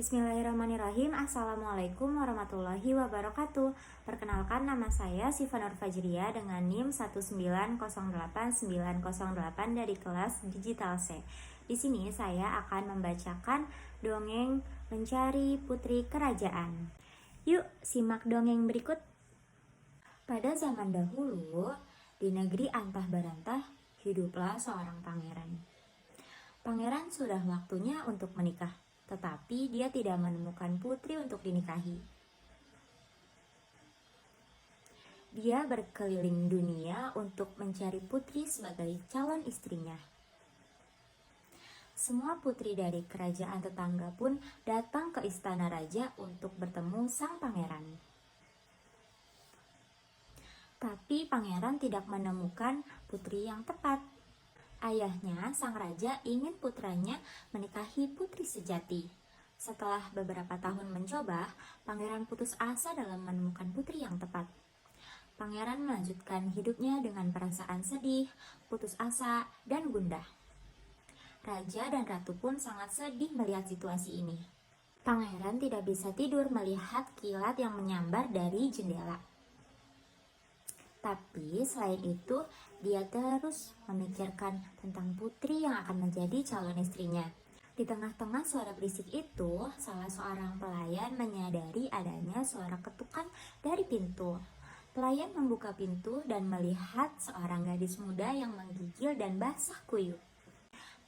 Bismillahirrahmanirrahim. Assalamualaikum warahmatullahi wabarakatuh. Perkenalkan, nama saya Siva Nur Fajriya dengan NIM 1908908 dari kelas Digital C. Di sini saya akan membacakan dongeng Mencari Putri Kerajaan. Yuk, simak dongeng berikut. Pada zaman dahulu, di negeri antah berantah, hiduplah seorang pangeran. Pangeran sudah waktunya untuk menikah, tetapi dia tidak menemukan putri untuk dinikahi. Dia berkeliling dunia untuk mencari putri sebagai calon istrinya. Semua putri dari kerajaan tetangga pun datang ke istana raja untuk bertemu sang pangeran. Tapi pangeran tidak menemukan putri yang tepat. Ayahnya, sang raja, ingin putranya menikahi putri sejati. Setelah beberapa tahun mencoba, pangeran putus asa dalam menemukan putri yang tepat. Pangeran melanjutkan hidupnya dengan perasaan sedih, putus asa, dan gundah. Raja dan ratu pun sangat sedih melihat situasi ini. Pangeran tidak bisa tidur melihat kilat yang menyambar dari jendela. Tapi selain itu, dia terus memikirkan tentang putri yang akan menjadi calon istrinya. Di tengah-tengah suara berisik itu, salah seorang pelayan menyadari adanya suara ketukan dari pintu. Pelayan membuka pintu dan melihat seorang gadis muda yang menggigil dan basah kuyup.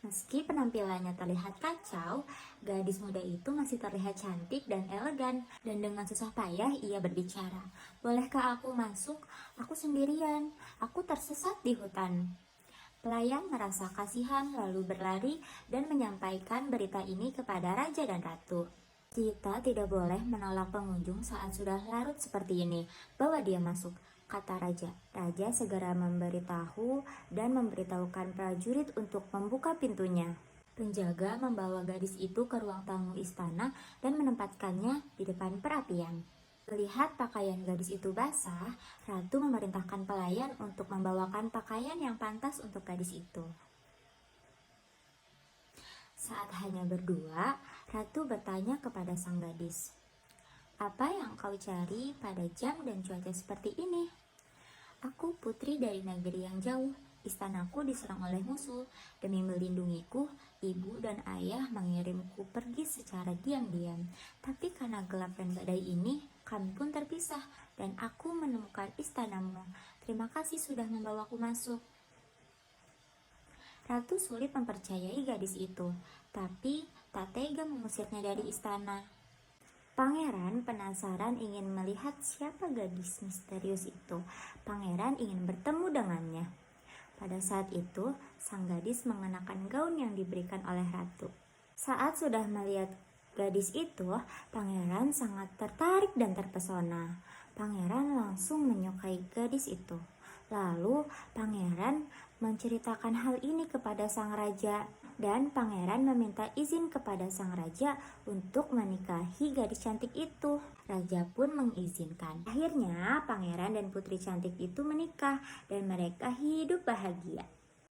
Meski penampilannya terlihat kacau, gadis muda itu masih terlihat cantik dan elegan. Dan dengan susah payah ia berbicara, "Bolehkah aku masuk? Aku sendirian. Aku tersesat di hutan." Pelayan merasa kasihan lalu berlari dan menyampaikan berita ini kepada raja dan ratu. "Kita tidak boleh menolak pengunjung saat sudah larut seperti ini. Bawa dia masuk," kata raja. Raja segera memberitahu dan memberitahukan prajurit untuk membuka pintunya. Penjaga membawa gadis itu ke ruang tamu istana dan menempatkannya di depan perapian. Melihat pakaian gadis itu basah, ratu memerintahkan pelayan untuk membawakan pakaian yang pantas untuk gadis itu. Saat hanya berdua, ratu bertanya kepada sang gadis, "Apa yang kau cari pada jam dan cuaca seperti ini?" "Aku putri dari negeri yang jauh. Istanaku diserang oleh musuh. Demi melindungiku, ibu dan ayah mengirimku pergi secara diam-diam. Tapi karena gelap dan badai ini, kami pun terpisah dan aku menemukan istanamu. Terima kasih sudah membawaku masuk." Ratu sulit mempercayai gadis itu, tapi tak tega mengusirnya dari istana. Pangeran penasaran ingin melihat siapa gadis misterius itu. Pangeran ingin bertemu dengannya. Pada saat itu, sang gadis mengenakan gaun yang diberikan oleh ratu. Saat sudah melihat gadis itu, pangeran sangat tertarik dan terpesona. Pangeran langsung menyukai gadis itu. Lalu, pangeran menceritakan hal ini kepada sang raja. Dan pangeran meminta izin kepada sang raja untuk menikahi gadis cantik itu. Raja pun mengizinkan. Akhirnya pangeran dan putri cantik itu menikah dan mereka hidup bahagia.